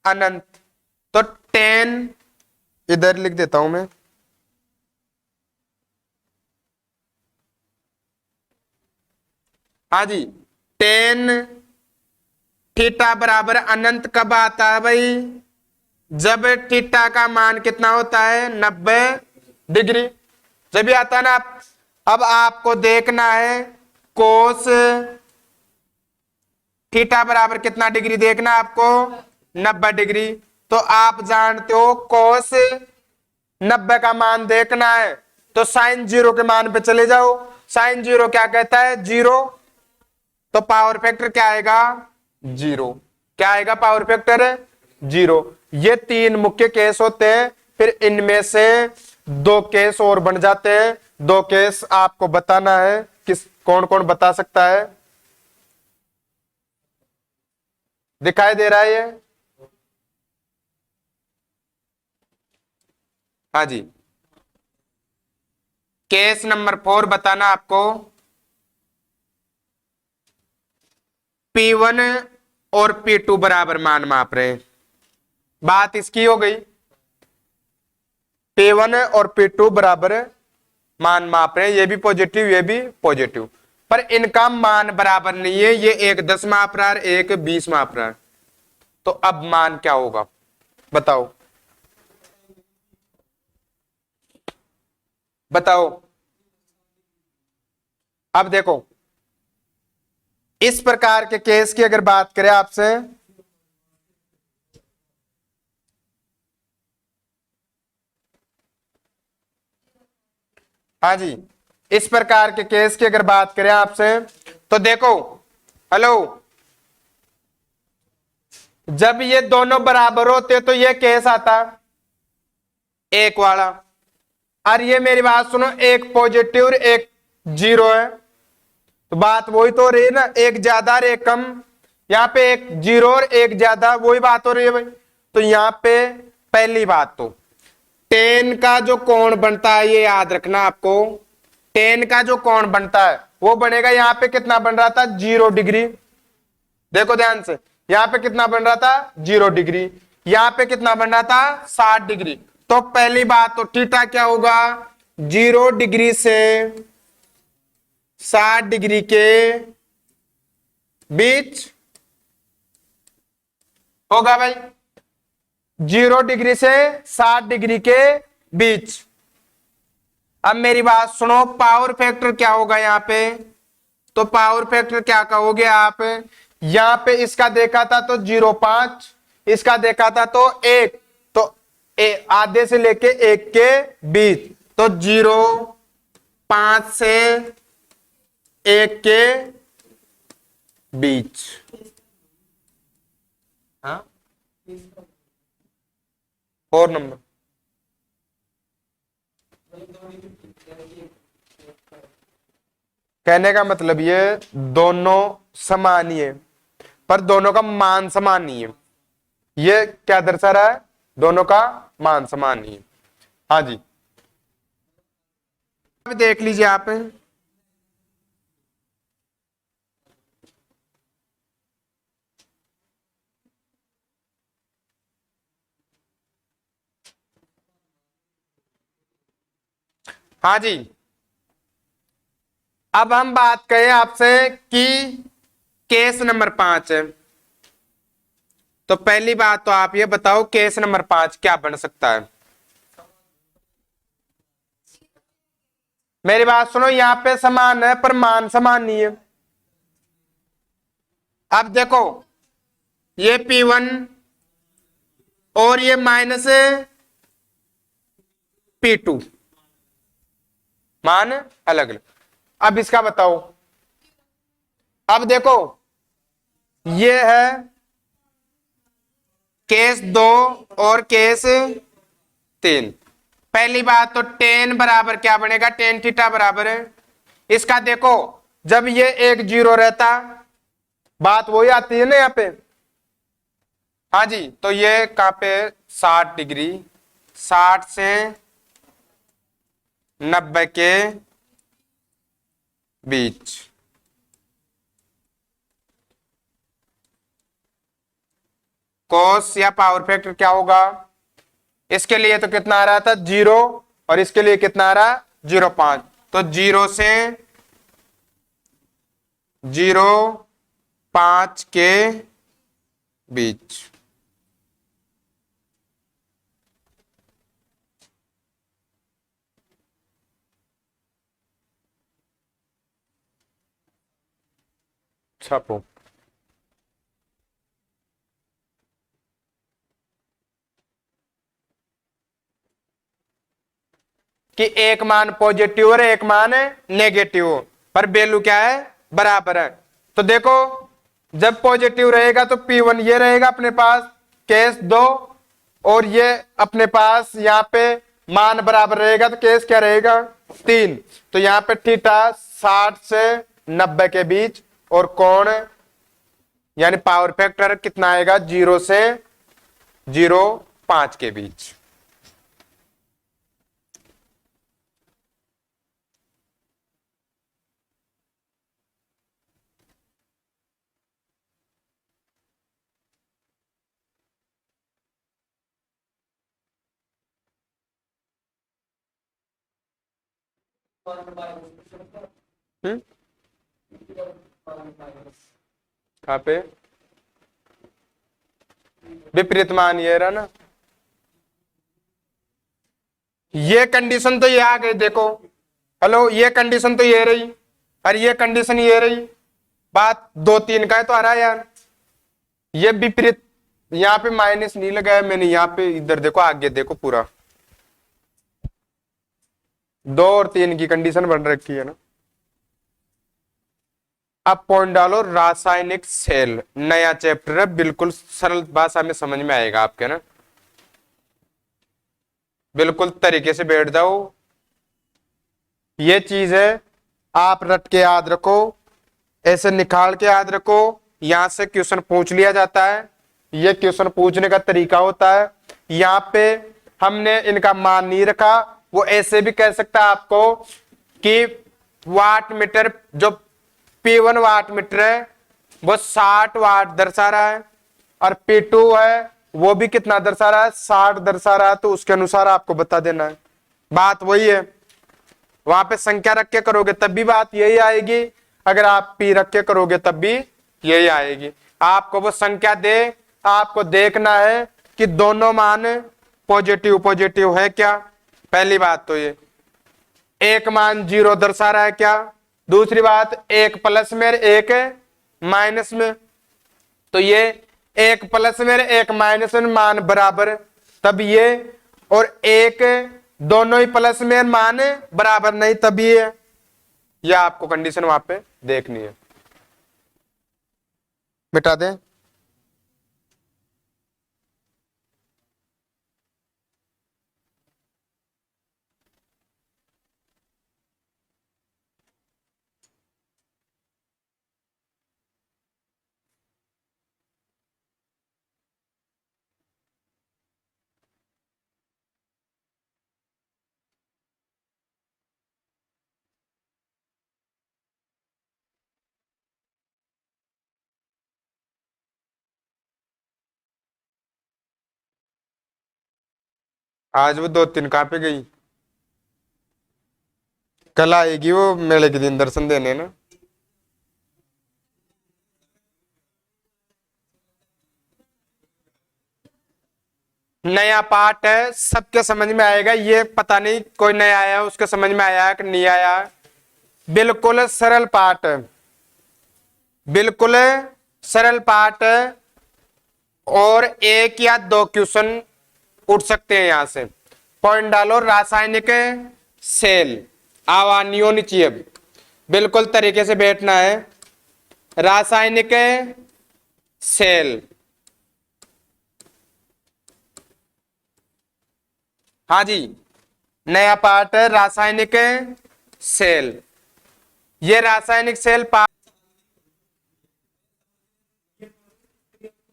Speaker 1: अनंत। तो 10 इधर लिख देता हूं मैं, हाँ जी 10 थीटा बराबर अनंत कब आता है भाई, जब थीटा का मान कितना होता है 90 डिग्री, जब भी आता है ना। अब आपको देखना है कोस थीटा बराबर कितना डिग्री देखना आपको 90 डिग्री। तो आप जानते हो कोस 90 का मान देखना है तो साइन 0 के मान पे चले जाओ। साइन 0 क्या कहता है 0, तो पावर फैक्टर क्या आएगा 0, क्या आएगा पावर फैक्टर 0। ये 3 मुख्य केस होते हैं, फिर इनमें से 2 केस और बन जाते हैं। 2 केस आपको बताना है, किस कौन कौन बता सकता है, दिखाई दे रहा है ये, हाँ जी। केस नंबर 4 बताना आपको, P1 और P2 बराबर मान माप रहे हैं, बात इसकी हो गई। P1 और P2 बराबर मान माप रहे हैं, ये भी पॉजिटिव ये भी पॉजिटिव, पर इनका मान बराबर नहीं है, ये एक 10 माप रहा है एक 20 माप रहा है। तो अब मान क्या होगा बताओ, बताओ। अब देखो इस प्रकार के केस की अगर बात करें आपसे, हाँ जी, इस प्रकार के केस की अगर बात करें आपसे तो देखो, हेलो, जब ये दोनों बराबर होते तो ये केस आता एक वाला, और ये मेरी बात सुनो एक पॉजिटिव और एक 0 है, तो बात वही तो हो रही है ना, एक ज्यादा और एक कम। यहाँ पे एक 0 और एक ज्यादा, वही बात हो रही है भाई। तो यहाँ पे पहली बात तो 10 का जो कोण बनता है ये याद रखना आपको, 10 का जो कोण बनता है वो बनेगा, यहाँ पे कितना बन रहा था 0 डिग्री, देखो ध्यान से, यहाँ पे कितना बन रहा था 0 डिग्री, यहाँ पे कितना बन रहा था 60 डिग्री। तो पहली बात तो थीटा क्या होगा 0 डिग्री से 60 डिग्री के बीच होगा भाई, 0 डिग्री से 60 डिग्री के बीच। अब मेरी बात सुनो, पावर फैक्टर क्या होगा यहाँ पे, तो पावर फैक्टर क्या कहोगे आप, यहां पे इसका देखा था तो 0.5, इसका देखा था तो 1, तो आधे से लेके 1 के बीच, तो 0.5 से 1 के बीच, हाँ 4 नंबर। कहने का मतलब ये दोनों समान ही है, पर दोनों का मान समान नहीं है। ये क्या दर्शा रहा है, दोनों का मान समान नहीं है। हाँ जी, अब देख लीजिए आप, हाँ जी। अब हम बात करें आपसे कि केस नंबर 5 है, तो पहली बात तो आप ये बताओ केस नंबर 5 क्या बन सकता है। मेरी बात सुनो, यहां पे समान है पर मान समान नहीं है। अब देखो ये P1 और ये माइनस P2, मान अलग अलग। अब इसका बताओ, अब देखो ये है केस 2 और केस 3। पहली बात तो tan बराबर क्या बनेगा, tan थीटा बराबर है, इसका देखो जब ये एक 0 रहता, बात वही आती है ना यहाँ पे, हाँ जी, तो ये कहां पे 60 डिग्री, 60 से 90 के बीच। कॉस या पावर फैक्टर क्या होगा? इसके लिए तो कितना आ रहा था 0, और इसके लिए कितना आ रहा 0.5, तो 0 से 0.5 के बीच। छापो। कि एक मान पॉजिटिव और एक मान नेगेटिव हो, पर वैल्यू क्या है? बराबर है। तो देखो, जब पॉजिटिव रहेगा तो P1 ये रहेगा अपने पास केस 2, और ये अपने पास यहाँ पे मान बराबर रहेगा तो केस क्या रहेगा 3। तो यहाँ पे थीटा 60 से 90 के बीच, और कोण यानी पावर फैक्टर कितना आएगा 0 से 0.5 के बीच। कहाँ पे विपरीत मान ये रहा ना, ये कंडीशन तो ये आ गई। देखो हेलो, ये कंडीशन तो ये रही, और ये कंडीशन ये रही। बात 2-3 का है तो आ रहा है यार, ये विपरीत। यहाँ पे माइनस नहीं लगाया मैंने, यहाँ पे इधर देखो, आगे देखो, पूरा 2 और 3 की कंडीशन बन रखी है ना। अब पॉइंट डालो, रासायनिक सेल, नया चैप्टर है, बिल्कुल सरल भाषा में समझ में आएगा आपके ना, बिल्कुल तरीके से बैठ जाओ। ये चीज है, आप रट के याद रखो, ऐसे निकाल के याद रखो। यहां से क्वेश्चन पूछ लिया जाता है, ये क्वेश्चन पूछने का तरीका होता है। यहाँ पे हमने इनका मान नहीं रखा, वो ऐसे भी कह सकता है आपको कि वाट मीटर, जो P1 वाट मीटर है वो 60 वाट दर्शा रहा है, और P2 है वो भी कितना दर्शा रहा है 60 दर्शा रहा है, तो उसके अनुसार आपको बता देना है। बात वही है, वहां पे संख्या रख के करोगे तब भी बात यही आएगी, अगर आप P रख के करोगे तब भी यही आएगी। आपको वो संख्या दे, आपको देखना है कि दोनों मान पॉजिटिव पॉजिटिव है क्या। पहली बात तो ये, एक मान 0 दर्शा रहा है क्या। दूसरी बात, एक प्लस में एक माइनस में, तो ये एक प्लस में एक माइनस में मान बराबर, तब ये, और एक दोनों ही प्लस में मान बराबर नहीं, तब ये आपको कंडीशन वहां पे देखनी है। मिटा दें। आज वो 2-3 कहाँ पे गई? कल आएगी वो मेले के दिन दर्शन देने ना। नया पार्ट है, सबके समझ में आएगा, ये पता नहीं कोई नया आया है उसके समझ में आया है कि नहीं आया। बिल्कुल सरल पार्ट है, बिल्कुल सरल पार्ट है, और 1 या 2 क्वेश्चन उठ सकते हैं यहां से। पॉइंट डालो, रासायनिक सेल, आवानियों नीचे, बिल्कुल तरीके से बैठना है। रासायनिक सेल, हाँ जी, नया पार्ट है रासायनिक सेल। ये रासायनिक सेल पार्ट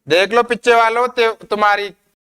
Speaker 1: देख लो पीछे वालों, तुम्हारी